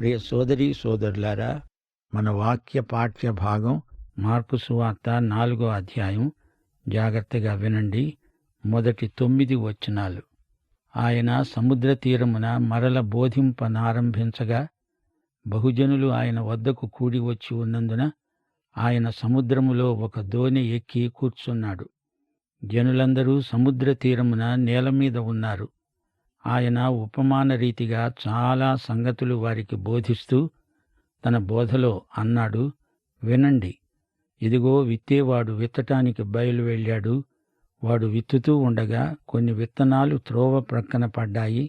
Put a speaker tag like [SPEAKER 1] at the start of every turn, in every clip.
[SPEAKER 1] ప్రియ సోదరీ సోదరులారా, మన వాక్య పాఠ్య భాగం మార్కు సువార్త 4వ అధ్యాయం. జాగ్రత్తగా వినండి. మొదటి 9 వచనాలు. ఆయన సముద్ర తీరమున మరల బోధింపనారంభించగా బహుజనులు ఆయన వద్దకు కూడి వచ్చి ఉన్నందున ఆయన సముద్రములో ఒక దోణి ఎక్కి కూర్చున్నాడు. జనులందరూ సముద్ర తీరమున నేల మీద ఉన్నారు. ఆయన ఉపమాన రీతిగా చాలా సంగతులు వారికి బోధిస్తూ తన బోధలో అన్నాడు, వినండి. ఇదిగో, విత్తేవాడు విత్తటానికి బయలు వెళ్ళాడు. వాడు విత్తుతూ ఉండగా కొన్ని విత్తనాలు త్రోవ ప్రక్కన పడ్డాయి.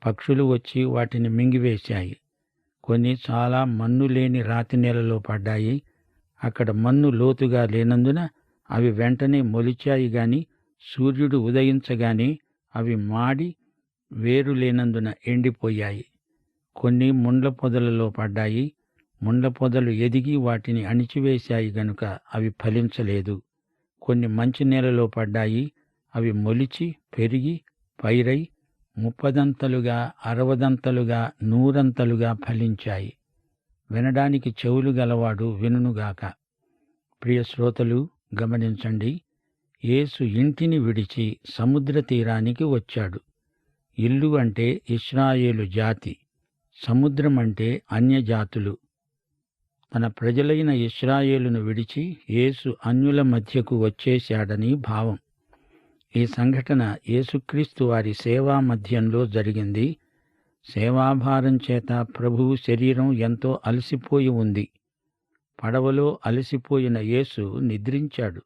[SPEAKER 1] పక్షులు వచ్చి వాటిని మింగివేశాయి. కొన్ని చాలా మన్ను లేని రాతి నేలలో పడ్డాయి. అక్కడ మన్ను లోతుగా లేనందున అవి వెంటనే మొలిచాయి గాని సూర్యుడు ఉదయించగానే అవి మాడి వేరు లేనందున ఎండిపోయాయి. కొన్ని ముండ్ల పొదలలో పడ్డాయి. ముండ్ల పొదలు ఎదిగి వాటిని అణిచివేశాయి గనుక అవి ఫలించలేదు. కొన్ని మంచి నేలలో పడ్డాయి. అవి మొలిచి పెరిగి పైరై 30దంతలుగా 60దంతలుగా 100ంతలుగా ఫలించాయి. వినడానికి చెవులు గలవాడు వినుగాక. ప్రియ శ్రోతలు, గమనించండి. యేసు ఇంటిని విడిచి సముద్ర తీరానికి వచ్చాడు. ఇల్లు అంటే ఇశ్రాయేలు జాతి, సముద్రం అంటే అన్యజాతులు. తన ప్రజలైన ఇశ్రాయేలును విడిచి యేసు అన్యుల మధ్యకు వచ్చేశాడని భావం. ఈ సంఘటన యేసుక్రీస్తు వారి సేవా మధ్యంలో జరిగింది. సేవాభారం చేత ప్రభువు శరీరం ఎంతో అలసిపోయి ఉంది. పడవలో అలసిపోయిన యేసు నిద్రించాడు.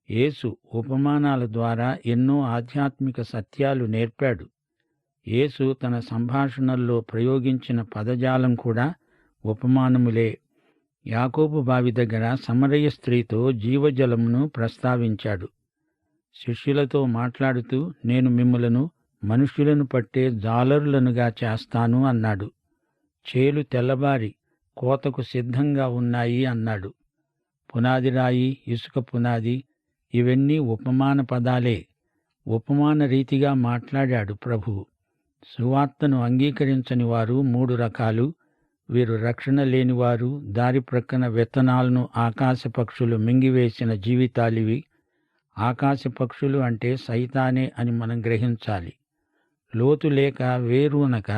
[SPEAKER 1] యేసు ఉపమానాల ద్వారా ఎన్నో ఆధ్యాత్మిక సత్యాలు నేర్పాడు. యేసు తన సంభాషణల్లో ప్రయోగించిన పదజాలం కూడా ఉపమానములే. యాకోబు బావి దగ్గర సమరయ స్త్రీతో జీవజలమును ప్రస్తావించాడు. శిష్యులతో మాట్లాడుతూ, నేను మిమ్ములను మనుష్యులను పట్టే జాలరులనుగా చేస్తాను అన్నాడు. చేలు తెల్లబారి కోతకు సిద్ధంగా ఉన్నాయి అన్నాడు. పునాది రాయి, ఇసుక పునాది, ఇవన్నీ ఉపమాన పదాలే. ఉపమాన రీతిగా మాట్లాడాడు ప్రభువు. సువార్తను అంగీకరించని వారు 3 రకాలు. వీరు రక్షణ లేనివారు, దారి ప్రక్కన విత్తనాలను ఆకాశ పక్షులు మింగివేసిన జీవితాలివి. ఆకాశ పక్షులు అంటే సైతానే అని మనం గ్రహించాలి. లోతు లేక వేరూనక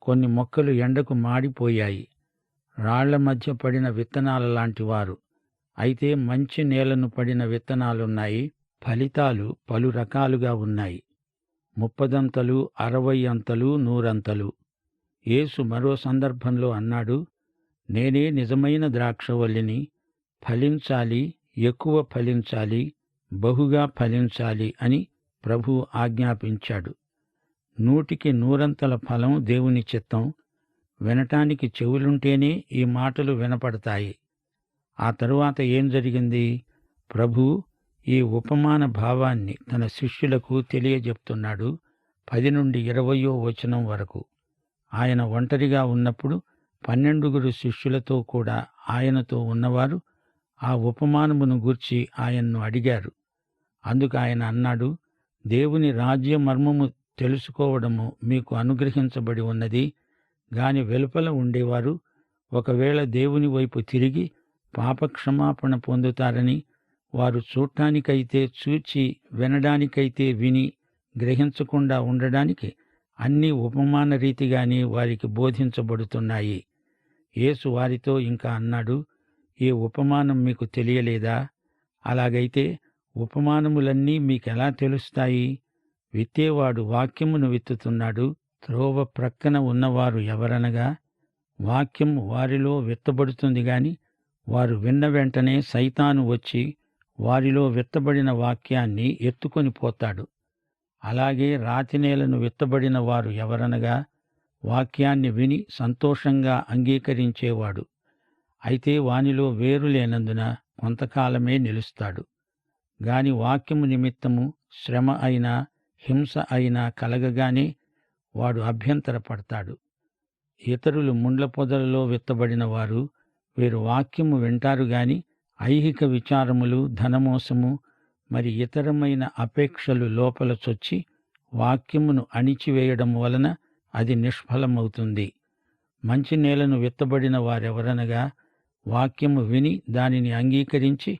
[SPEAKER 1] కొన్ని మొక్కలు ఎండకు మాడిపోయాయి. రాళ్ల మధ్య పడిన విత్తనాల లాంటివారు. అయితే మంచి నేలను పడిన విత్తనాలున్నాయి. ఫలితాలు పలు రకాలుగా ఉన్నాయి. 30దంతలు, 60అంతలు, 100అంతలు. యేసు మరో సందర్భంలో అన్నాడు, నేనే నిజమైన ద్రాక్షవల్లిని. ఫలించాలి, ఎక్కువ ఫలించాలి, బహుగా ఫలించాలి అని ప్రభువు ఆజ్ఞాపించాడు. 100కి 100అంతల ఫలం దేవుని చిత్తం. వినటానికి చెవులుంటేనే ఈ మాటలు వినపడతాయి. ఆ తరువాత ఏం జరిగింది? ప్రభువు ఈ ఉపమాన భావాన్ని తన శిష్యులకు తెలియజెప్తున్నాడు. 10 నుండి 20వ వచనం వరకు. ఆయన ఒంటరిగా ఉన్నప్పుడు 12 శిష్యులతో కూడా ఆయనతో ఉన్నవారు ఆ ఉపమానమును గూర్చి ఆయన్ను అడిగారు. అందుకు ఆయన అన్నాడు, దేవుని రాజ్య మర్మము తెలుసుకోవడము మీకు అనుగ్రహించబడి ఉన్నది గాని వెలుపల ఉండేవారు ఒకవేళ దేవుని వైపు తిరిగి పాపక్షమాపణ పొందుతారని, వారు చూడటానికైతే చూచి, వినడానికైతే విని, గ్రహించకుండా ఉండడానికి అన్నీ ఉపమాన రీతిగానే వారికి బోధించబడుతున్నాయి. యేసు వారితో ఇంకా అన్నాడు, ఈ ఉపమానం మీకు తెలియలేదా? అలాగైతే ఉపమానములన్నీ మీకెలా తెలుస్తాయి? విత్తేవాడు వాక్యమును విత్తుతున్నాడు. త్రోవ ప్రక్కన ఉన్నవారు ఎవరనగా, వాక్యం వారిలో విత్తబడుతుంది గాని వారు విన్న వెంటనే సైతాను వచ్చి వారిలో విత్తబడిన వాక్యాన్ని ఎత్తుకొని పోతాడు. అలాగే రాతినేలను విత్తబడిన వారు ఎవరనగా, వాక్యాన్ని విని సంతోషంగా అంగీకరించేవాడు. అయితే వానిలో వేరు లేనందున కొంతకాలమే నిలుస్తాడు. గాని వాక్యము నిమిత్తము శ్రమ అయినా హింస అయినా కలగగానే వాడు అభ్యంతరపడతాడు. ఇతరులు ముండ్ల పొదలలో విత్తబడిన వారు. వీరు వాక్యము వింటారు గాని ఐహిక విచారములు, ధనమోసము, మరి ఇతరమైన అపేక్షలు లోపల చొచ్చి వాక్యమును అణిచివేయడం వలన అది నిష్ఫలమవుతుంది. మంచి నేలను విత్తబడిన వారెవరనగా వాక్యము విని దానిని అంగీకరించి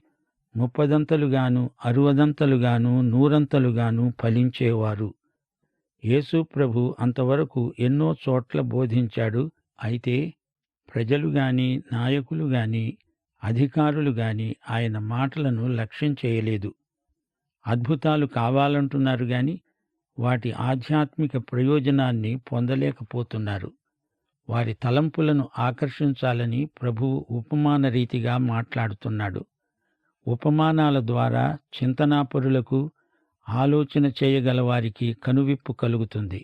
[SPEAKER 1] 30దంతలుగాను 60దంతలుగాను 100ంతలుగాను ఫలించేవారు. యేసు ప్రభు అంతవరకు ఎన్నో చోట్ల బోధించాడు. అయితే ప్రజలు గాని, నాయకులు గాని, అధికారులు గాని ఆయన మాటలను లక్ష్యం చేయలేదు. అద్భుతాలు కావాలంటున్నారు గాని వాటి ఆధ్యాత్మిక ప్రయోజనాన్ని పొందలేకపోతున్నారు. వారి తలంపులను ఆకర్షించాలని ప్రభువు ఉపమాన రీతిగా మాట్లాడుతున్నాడు. ఉపమానాల ద్వారా చింతనాపరులకు, ఆలోచన చేయగలవారికి కనువిప్పు కలుగుతుంది.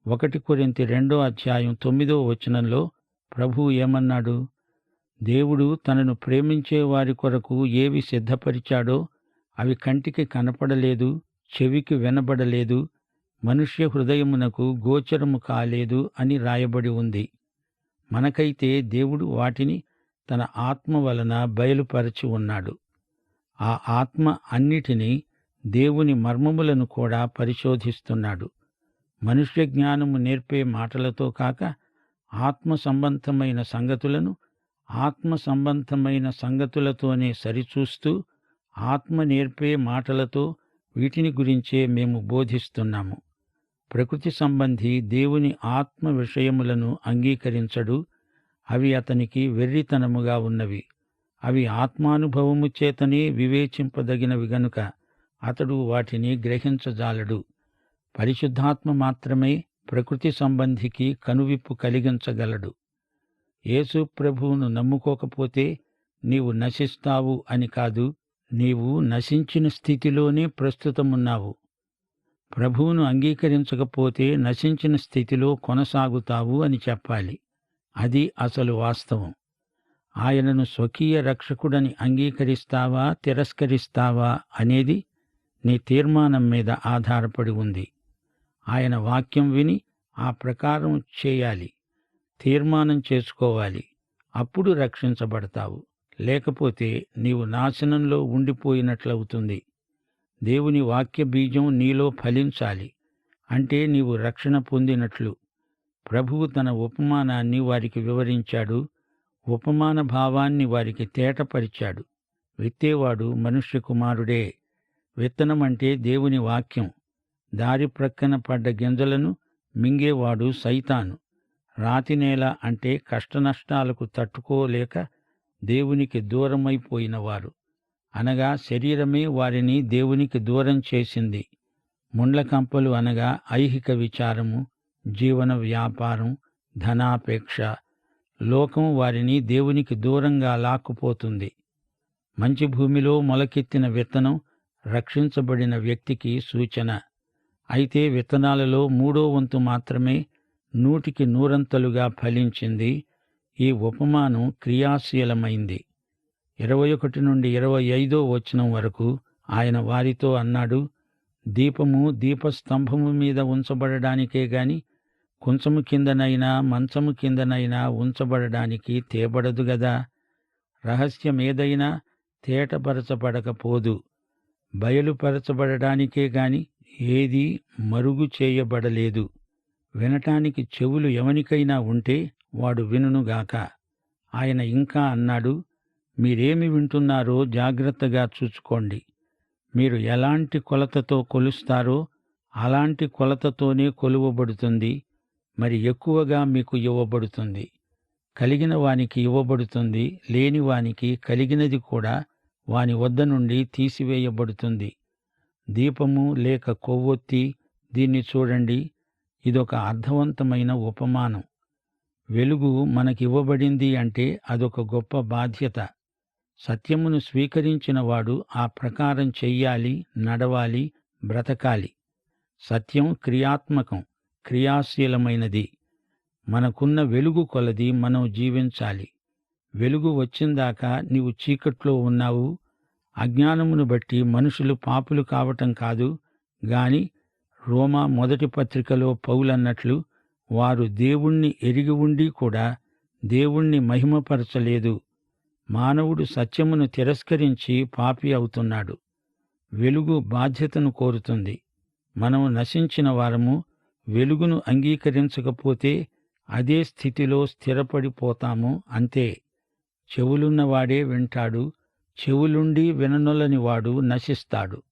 [SPEAKER 1] 1 కొరింథీ 2:9 ప్రభువు ఏమన్నాడు? దేవుడు తనను ప్రేమించే వారి కొరకు ఏవి సిద్ధపరిచాడో అవి కంటికి కనపడలేదు, చెవికి వినబడలేదు, మనుష్య హృదయమునకు గోచరము కాలేదు అని రాయబడి ఉంది. మనకైతే దేవుడు వాటిని తన ఆత్మ వలన బయలుపరచి ఉన్నాడు. ఆ ఆత్మ అన్నిటినీ, దేవుని మర్మములను కూడా పరిశోధిస్తున్నాడు. మనుష్య జ్ఞానము నేర్పే మాటలతో కాక ఆత్మ సంబంధమైన సంగతులను ఆత్మ సంబంధమైన సంగతులతోనే సరిచూస్తూ ఆత్మ నేర్పే మాటలతో వీటిని గురించే మేము బోధిస్తున్నాము. ప్రకృతి సంబంధి దేవుని ఆత్మ విషయములను అంగీకరించడు. అవి అతనికి వెర్రితనముగా ఉన్నవి. అవి ఆత్మానుభవము చేతనే వివేచింపదగినవి గనుక అతడు వాటిని గ్రహించజాలడు. పరిశుద్ధాత్మ మాత్రమే ప్రకృతి సంబంధికి కనువిప్పు కలిగించగలడు. యేసు ప్రభువును నమ్ముకోకపోతే నీవు నశిస్తావు అని కాదు, నీవు నశించిన స్థితిలోనే ప్రస్తుతమున్నావు. ప్రభువును అంగీకరించకపోతే నశించిన స్థితిలో కొనసాగుతావు అని చెప్పాలి. అది అసలు వాస్తవం. ఆయనను స్వకీయ రక్షకుడని అంగీకరిస్తావా, తిరస్కరిస్తావా అనేది నీ తీర్మానం మీద ఆధారపడి ఉంది. ఆయన వాక్యం విని ఆ ప్రకారం చేయాలి, తీర్మానం చేసుకోవాలి. అప్పుడు రక్షించబడతావు. లేకపోతే నీవు నాశనంలో ఉండిపోయినట్లవుతుంది. దేవుని వాక్య బీజం నీలో ఫలించాలి. అంటే నీవు రక్షణ పొందినట్లు. ప్రభువు తన ఉపమానాన్ని వారికి వివరించాడు. ఉపమాన భావాన్ని వారికి తేటపరిచాడు. విత్తేవాడు మనుష్య కుమారుడే. విత్తనమంటే దేవుని వాక్యం. దారి ప్రక్కన పడ్డ గింజలను మింగేవాడు సైతాను. రాతినేల అంటే కష్టనష్టాలకు తట్టుకోలేక దేవునికి దూరమైపోయినవారు, అనగా శరీరమే వారిని దేవునికి దూరం చేసింది. ముండ్లకంపలు అనగా ఐహిక విచారము, జీవన వ్యాపారం, ధనాపేక్ష, లోకం వారిని దేవునికి దూరంగా లాక్కుపోతుంది. మంచి భూమిలో మొలకెత్తిన విత్తనం రక్షించబడిన వ్యక్తికి సూచన. అయితే విత్తనాలలో 3వ వంతు మాత్రమే 100కి 100ంతలుగా ఫలించింది. ఈ ఉపమానం క్రియాశీలమైంది. 21 నుండి 25 వరకు ఆయన వారితో అన్నాడు, దీపము దీపస్తంభము మీద ఉంచబడడానికే గాని కుంచము కిందనైనా మంచము కిందనైనా ఉంచబడడానికి తేబడదు గదా. రహస్యమేదైనా తేటపరచబడకపోదు. బయలుపరచబడడానికే గాని ఏదీ మరుగు చేయబడలేదు. వినటానికి చెవులు ఎవనికైనా ఉంటే వాడు వినుగాక. ఆయన ఇంకా అన్నాడు, మీరేమి వింటున్నారో జాగ్రత్తగా చూచుకోండి. మీరు ఎలాంటి కొలతతో కొలుస్తారో అలాంటి కొలతతోనే కొలువబడుతుంది. మరి ఎక్కువగా మీకు ఇవ్వబడుతుంది. కలిగిన వానికి ఇవ్వబడుతుంది, లేని వానికి కలిగినది కూడా వాని వద్ద నుండి తీసివేయబడుతుంది. దీపము లేక కొవ్వొత్తి, దీన్ని చూడండి. ఇదొక అర్థవంతమైన ఉపమానం. వెలుగు మనకివ్వబడింది అంటే అదొక గొప్ప బాధ్యత. సత్యమును స్వీకరించిన వాడు ఆ ప్రకారం చెయ్యాలి, నడవాలి, బ్రతకాలి. సత్యం క్రియాత్మకం, క్రియాశీలమైనది. మనకున్న వెలుగు కొలది మనం జీవించాలి. వెలుగు వచ్చిందాకా నీవు చీకట్లో ఉన్నావు. అజ్ఞానమును బట్టి మనుషులు పాపులు కావటం కాదు గాని రోమా 1వ పత్రికలో పౌలన్నట్లు వారు దేవుణ్ణి ఎరిగి ఉండి కూడా దేవుణ్ణి మహిమపరచలేదు. మానవుడు సత్యమును తిరస్కరించి పాపి అవుతున్నాడు. వెలుగు బాధ్యతను కోరుతుంది. మనం నశించిన వారము. వెలుగును అంగీకరించకపోతే అదే స్థితిలో స్థిరపడిపోతాము అంతే. చెవులున్నవాడే వింటాడు, చెవులుండి విననొల్లని వాడు నశిస్తాడు.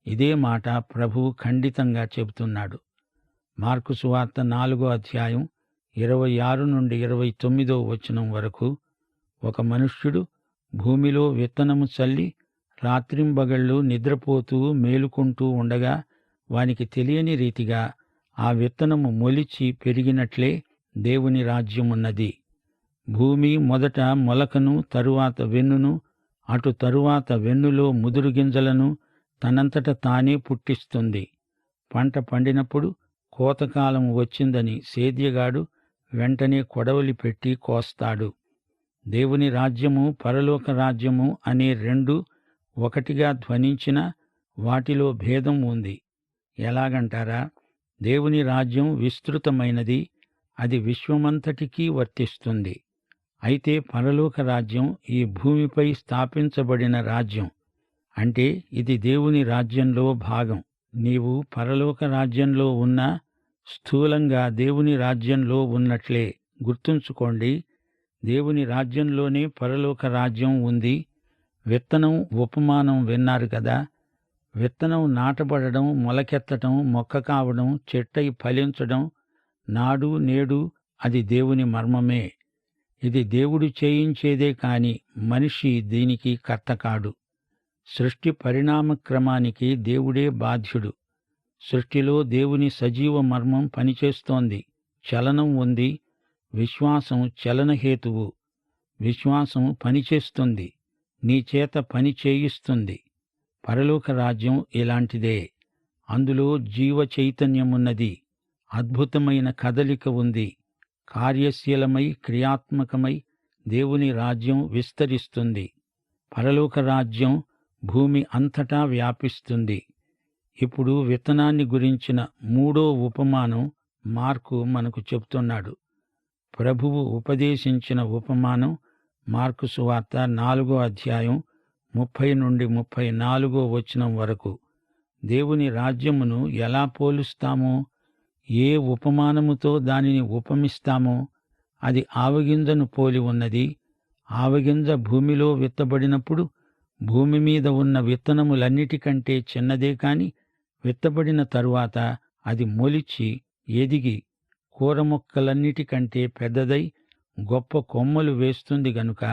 [SPEAKER 1] ఇదే మాట ప్రభువు ఖండితంగా చెబుతున్నాడు. మార్కు సువార్త 4వ అధ్యాయం 26-29 వరకు. ఒక మనుష్యుడు భూమిలో విత్తనము చల్లి రాత్రింబగళ్ళు నిద్రపోతూ మేలుకుంటూ ఉండగా వానికి తెలియని రీతిగా ఆ విత్తనము మొలిచి పెరిగినట్లే దేవుని రాజ్యమున్నది. భూమి మొదట మొలకను, తరువాత వెన్నును, అటు తరువాత వెన్నులో ముదురు గింజలను తనంతట తానే పుట్టిస్తుంది. పంట పండినప్పుడు కోతకాలం వచ్చిందని సేద్యగాడు వెంటనే కొడవలి పెట్టి కోస్తాడు. దేవుని రాజ్యము, పరలోక రాజ్యము అనే రెండు ఒకటిగా ధ్వనించినా వాటిలో భేదం ఉంది. ఎలాగంటారా? దేవుని రాజ్యం విస్తృతమైనది, అది విశ్వమంతటికీ వర్తిస్తుంది. అయితే పరలోక రాజ్యం ఈ భూమిపై స్థాపించబడిన రాజ్యం. అంటే ఇది దేవుని రాజ్యంలో భాగం. నీవు పరలోక రాజ్యంలో ఉన్నా స్థూలంగా దేవుని రాజ్యంలో ఉన్నట్లే. గుర్తుంచుకోండి, దేవుని రాజ్యంలోనే పరలోక రాజ్యం ఉంది. విత్తనం ఉపమానం విన్నారు కదా. విత్తనం నాటబడడం, మొలకెత్తడం, మొక్క కావడం, చెట్టై ఫలించడం, నాడు నేడు అది దేవుని మర్మమే. ఇది దేవుడు చేయించేదే కాని మనిషి దీనికి కర్త కాడు. సృష్టి పరిణామక్రమానికి దేవుడే బాధ్యుడు. సృష్టిలో దేవుని సజీవ మర్మం పనిచేస్తోంది. చలనం ఉంది. విశ్వాసం చలనహేతువు. విశ్వాసం పనిచేస్తుంది, నీ చేత పని చేయిస్తుంది. పరలోక రాజ్యం ఇలాంటిదే. అందులో జీవ చైతన్యమున్నది. అద్భుతమైన కదలిక ఉంది. కార్యశీలమై క్రియాత్మకమై దేవుని రాజ్యం విస్తరిస్తుంది. పరలోక రాజ్యం భూమి అంతటా వ్యాపిస్తుంది. ఇప్పుడు విత్తనాన్ని గురించిన 3వ ఉపమానం మార్కు మనకు చెప్తున్నాడు. ప్రభువు ఉపదేశించిన ఉపమానం మార్కు సువార్త 4వ అధ్యాయం 30-34 వరకు. దేవుని రాజ్యమును ఎలా పోలుస్తామో, ఏ ఉపమానముతో దానిని ఉపమిస్తామో అది ఆవగింజను పోలి ఉన్నది. ఆవగింజ భూమిలో విత్తబడినప్పుడు భూమి మీద ఉన్న విత్తనములన్నిటికంటే చిన్నదే కాని విత్తబడిన తరువాత అది మొలిచి ఎదిగి కూర మొక్కలన్నిటికంటే పెద్దదై గొప్ప కొమ్మలు వేస్తుంది గనుక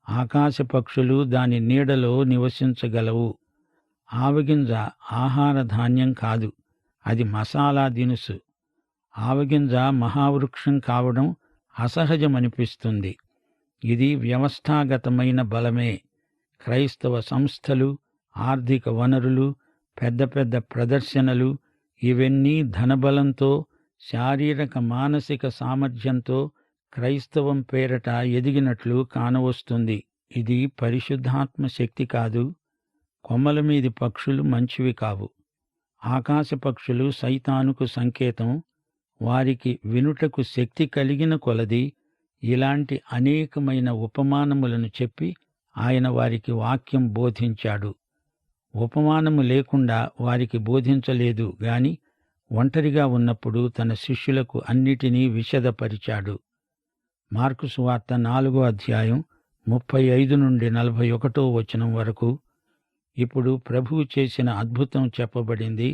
[SPEAKER 1] ఆకాశ పక్షులు దాని నీడలో నివసించగలవు. ఆవగింజ ఆహార ధాన్యం కాదు, అది మసాలా దినుసు. ఆవగింజ మహావృక్షం కావడం అసహజమనిపిస్తుంది. ఇది వ్యవస్థాగతమైన బలమే. క్రైస్తవ సంస్థలు, ఆర్థిక వనరులు, పెద్ద పెద్ద ప్రదర్శనలు ఇవన్నీ ధనబలంతో, శారీరక మానసిక సామర్థ్యంతో క్రైస్తవం పేరట ఎదిగినట్లు కానవస్తుంది. ఇది పరిశుద్ధాత్మ శక్తి కాదు. కొమ్మల మీది పక్షులు మంచివి కావు. ఆకాశ పక్షులు సైతానుకు సంకేతం. వారికి వినుటకు శక్తి కలిగిన కొలది ఇలాంటి అనేకమైన ఉపమానములను చెప్పి ఆయన వారికి వాక్యం బోధించాడు. ఉపమానము లేకుండా వారికి బోధించలేదు గాని ఒంటరిగా ఉన్నప్పుడు తన శిష్యులకు అన్నిటినీ విశదపరిచాడు. మార్కు సువార్త 4వ అధ్యాయం 35-41 వరకు. ఇప్పుడు ప్రభువు చేసిన అద్భుతం చెప్పబడింది.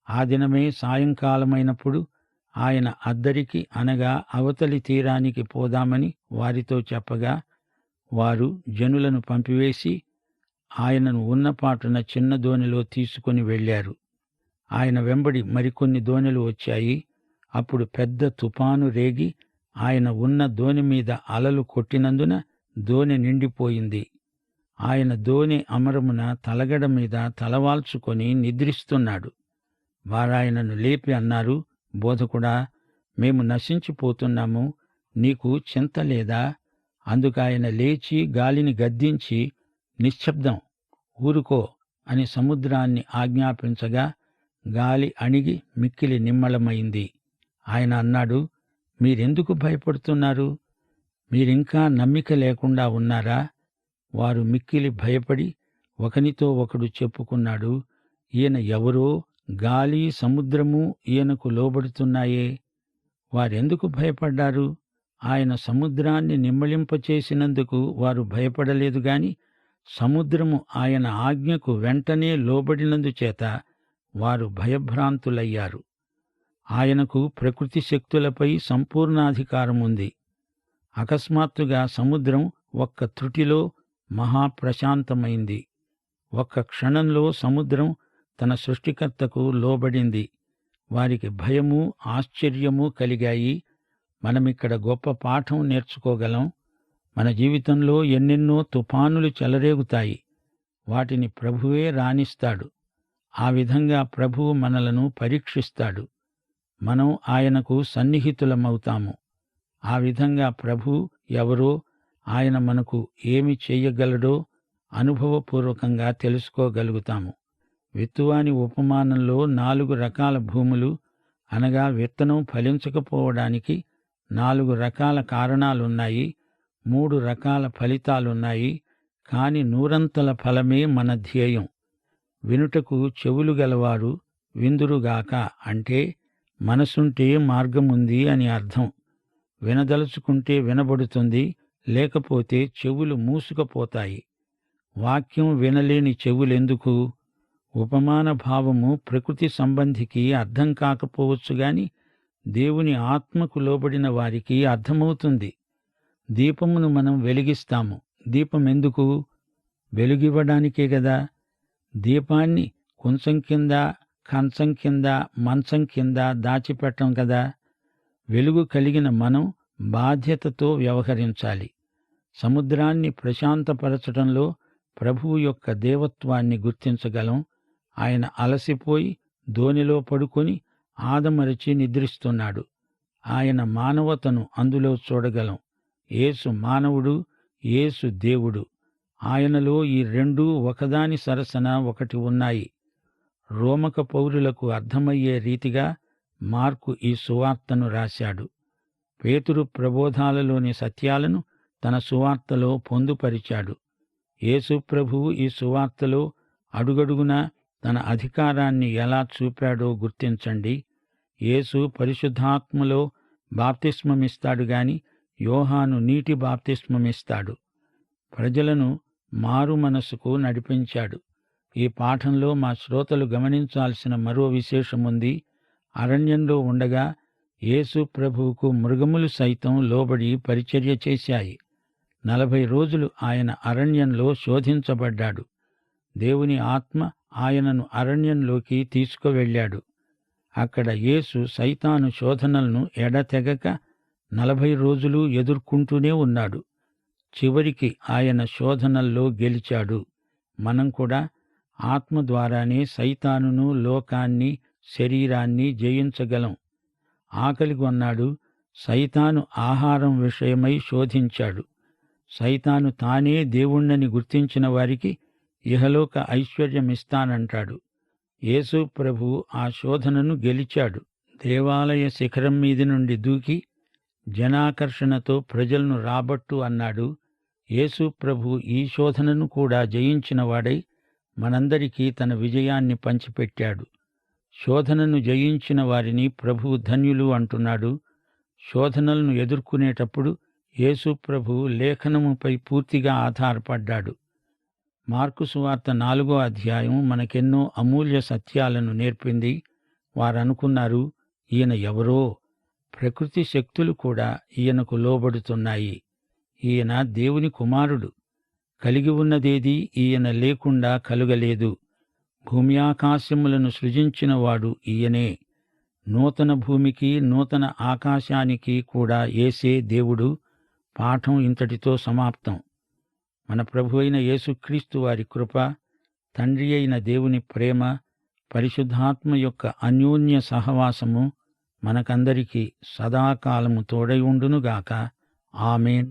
[SPEAKER 1] ఆ దినమే సాయంకాలమైనప్పుడు ఆయన అద్దరికి అనగా అవతలి తీరానికి పోదామని వారితో చెప్పగా వారు జనులను పంపివేసి ఆయనను ఉన్నపాటున చిన్న దోణిలో తీసుకొని వెళ్ళారు. ఆయన వెంబడి మరికొన్ని దోణిలు వచ్చాయి. అప్పుడు పెద్ద తుపాను రేగి ఆయన ఉన్న దోణి మీద అలలు కొట్టినందున దోణి నిండిపోయింది. ఆయన దోణి అమరమున తలగడ మీద తలవాల్చుకొని నిద్రిస్తున్నాడు. వారాయనను లేపి అన్నారు, బోధకుడా, మేము నశించిపోతున్నాము, నీకు చింత లేదా? అందుకాయన లేచి గాలిని గద్దించి, నిశ్శబ్దం, ఊరుకో అని సముద్రాన్ని ఆజ్ఞాపించగా గాలి అణిగి మిక్కిలి నిమ్మళమైంది. ఆయన అన్నాడు, మీరెందుకు భయపడుతున్నారు? మీరింకా నమ్మిక లేకుండా ఉన్నారా? వారు మిక్కిలి భయపడి ఒకనితో ఒకడు చెప్పుకున్నాడు, ఈయన ఎవరో, గాలి సముద్రము ఈయనకు లోబడుతున్నాయే. వారెందుకు భయపడ్డారు? ఆయన సముద్రాన్ని నిమ్మళింపచేసినందుకు వారు భయపడలేదు గాని, సముద్రము ఆయన ఆజ్ఞకు వెంటనే లోబడినందుచేత వారు భయభ్రాంతులయ్యారు. ఆయనకు ప్రకృతి శక్తులపై సంపూర్ణాధికారముంది. అకస్మాత్తుగా సముద్రం ఒక్క త్రుటిలో మహాప్రశాంతమైంది. ఒక్క క్షణంలో సముద్రం తన సృష్టికర్తకు లోబడింది. వారికి భయము, ఆశ్చర్యము కలిగాయి. మనమిక్కడ గొప్ప పాఠం నేర్చుకోగలం. మన జీవితంలో ఎన్నెన్నో తుఫానులు చెలరేగుతాయి. వాటిని ప్రభువే రానిస్తాడు. ఆ విధంగా ప్రభువు మనలను పరీక్షిస్తాడు. మనం ఆయనకు సన్నిహితులమవుతాము. ఆ విధంగా ప్రభువు ఎవరో, ఆయన మనకు ఏమి చెయ్యగలడో అనుభవపూర్వకంగా తెలుసుకోగలుగుతాము. విత్తువాని ఉపమానంలో 4 రకాల భూములు అనగా విత్తనం ఫలించకపోవడానికి 4 రకాల కారణాలున్నాయి. 3 రకాల ఫలితాలున్నాయి. కాని 100 ఫలమే మన ధ్యేయం. వినుటకు చెవులు గలవారు విందురుగాక అంటే మనసుంటే మార్గముంది అని అర్థం. వినదలుచుకుంటే వినబడుతుంది, లేకపోతే చెవులు మూసుకుపోతాయి. వాక్యం వినలేని చెవులెందుకు? ఉపమాన భావము ప్రకృతి సంబంధికి అర్థం కాకపోవచ్చుగాని దేవుని ఆత్మకు లోబడిన వారికి అర్థమవుతుంది. దీపమును మనం వెలిగిస్తాము. దీపమెందుకు? వెలుగివ్వడానికే గదా. దీపాన్ని కుంచం కింద, కంచం కింద, మంచం కింద దాచిపెట్టం కదా. వెలుగు కలిగిన మనం బాధ్యతతో వ్యవహరించాలి. సముద్రాన్ని ప్రశాంతపరచడంలో ప్రభువు యొక్క దేవత్వాన్ని గుర్తించగలం. ఆయన అలసిపోయి దోణిలో పడుకొని ఆదమరచి నిద్రిస్తున్నాడు. ఆయన మానవతను అందులో చూడగలం. యేసు మానవుడు, యేసు దేవుడు. ఆయనలో ఈ రెండూ ఒకదాని సరసన ఒకటి ఉన్నాయి. రోమక పౌరులకు అర్థమయ్యే రీతిగా మార్కు ఈ సువార్తను రాశాడు. పేతురు ప్రబోధాలలోని సత్యాలను తన సువార్తలో పొందుపరిచాడు. యేసు ప్రభువు ఈ సువార్తలో అడుగడుగునా తన అధికారాన్ని ఎలా చూపాడో గుర్తించండి. యేసు పరిశుద్ధాత్మలో బాప్తిస్మమిస్తాడు గాని యోహాను నీటి బాప్తిస్మమిస్తాడు. ప్రజలను మారు మనసుకు నడిపించాడు. ఈ పాఠంలో మా శ్రోతలు గమనించాల్సిన మరో విశేషముంది. అరణ్యంలో ఉండగా యేసు ప్రభువుకు మృగములు సైతం లోబడి పరిచర్య చేశాయి. 40 రోజులు ఆయన అరణ్యంలో శోధించబడ్డాడు. దేవుని ఆత్మ ఆయనను అరణ్యంలోకి తీసుకువెళ్ళాడు. అక్కడ యేసు సైతాను శోధనలను ఎడతెగక 40 రోజులు ఎదుర్కొంటూనే ఉన్నాడు. చివరికి ఆయన శోధనల్లో గెలిచాడు. మనం కూడా ఆత్మ ద్వారానే సైతానును, లోకాన్ని, శరీరాన్ని జయించగలం. ఆకలిగొన్నాడు. సైతాను ఆహారం విషయమై శోధించాడు. సైతాను తానే దేవుణ్ణని గుర్తించిన వారికి ఇహలోక ఐశ్వర్యమిస్తానంటాడు. యేసు ప్రభువు ఆ శోధనను గెలిచాడు. దేవాలయ శిఖరం మీది నుండి దూకి జనాకర్షణతో ప్రజలను రాబట్టు అన్నాడు. యేసు ప్రభువు ఈ శోధనను కూడా జయించినవాడై మనందరికీ తన విజయాన్ని పంచిపెట్టాడు. శోధనను జయించిన వారిని ప్రభువు ధన్యులు అంటున్నాడు. శోధనలను ఎదుర్కొనేటప్పుడు యేసు ప్రభువు లేఖనముపై పూర్తిగా ఆధారపడ్డాడు. మార్కు సువార్త 4వ అధ్యాయం మనకెన్నో అమూల్య సత్యాలను నేర్పింది. వారనుకున్నారు, ఈయన ఎవరో. ప్రకృతి శక్తులు కూడా ఈయనకు లోబడుతున్నాయి. ఈయన దేవుని కుమారుడు. కలిగి ఉన్నదేదీ ఈయన లేకుండా కలుగలేదు. భూమి ఆకాశములను సృజించినవాడు ఈయనే. నూతన భూమికి, నూతన ఆకాశానికి కూడా యేసే దేవుడు. పాఠం ఇంతటితో సమాప్తం. మన ప్రభు అయిన యేసుక్రీస్తు వారి కృప, తండ్రి అయిన దేవుని ప్రేమ, పరిశుద్ధాత్మ యొక్క అన్యోన్య సహవాసము మనకందరికీ సదాకాలము తోడై ఉండునుగాక. ఆమేన్.